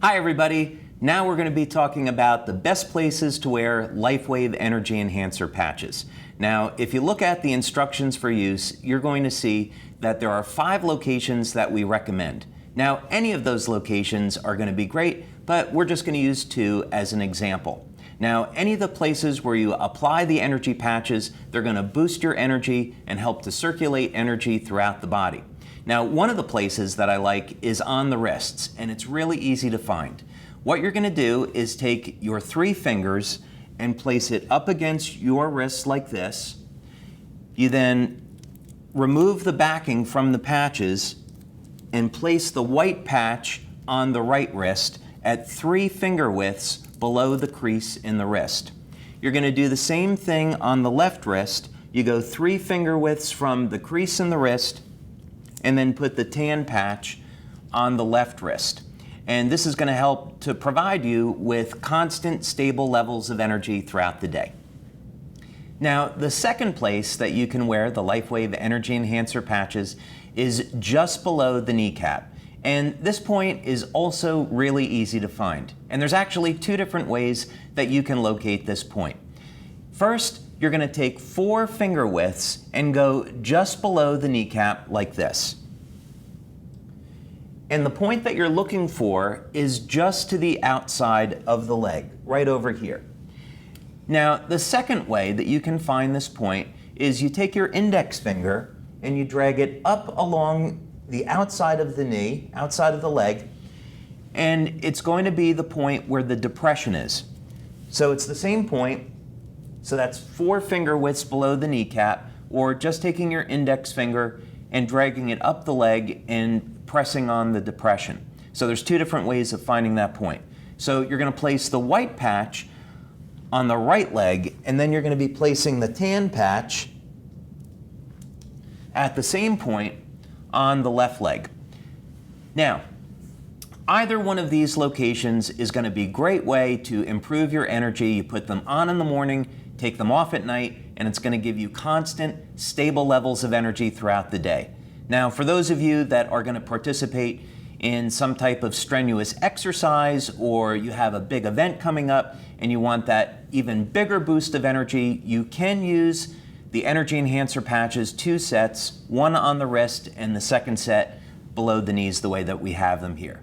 Hi everybody. Now we're going to be talking about the best places to wear LifeWave Energy Enhancer patches. Now, if you look at the instructions for use, you're going to see that there are 5 locations that we recommend. Now, any of those locations are going to be great, but we're just going to use 2 as an example. Now, any of the places where you apply the energy patches, they're going to boost your energy and help to circulate energy throughout the body. Now, one of the places that I like is on the wrists, and it's really easy to find. What you're going to do is take your 3 fingers and place it up against your wrists like this. You then remove the backing from the patches and place the white patch on the right wrist at 3 finger widths below the crease in the wrist. You're going to do the same thing on the left wrist. You go 3 finger widths from the crease in the wrist and then put the tan patch on the left wrist. And this is going to help to provide you with constant, stable levels of energy throughout the day. Now, the second place that you can wear the LifeWave Energy Enhancer patches is just below the kneecap. And this point is also really easy to find. And there's actually 2 different ways that you can locate this point. First, you're going to take 4 finger widths and go just below the kneecap like this. And the point that you're looking for is just to the outside of the leg, right over here. Now, the second way that you can find this point is you take your index finger and you drag it up along the outside of the knee, outside of the leg, and it's going to be the point where the depression is. So it's the same point, so that's 4 finger widths below the kneecap, or just taking your index finger and dragging it up the leg and pressing on the depression. So there's 2 different ways of finding that point. So you're going to place the white patch on the right leg, and then you're going to be placing the tan patch at the same point on the left leg. Now, either one of these locations is going to be a great way to improve your energy. You put them on in the morning, take them off at night, and it's going to give you constant, stable levels of energy throughout the day. Now, for those of you that are going to participate in some type of strenuous exercise, or you have a big event coming up and you want that even bigger boost of energy, you can use the Energy Enhancer patches, 2 sets, one on the wrist and the second set below the knees the way that we have them here.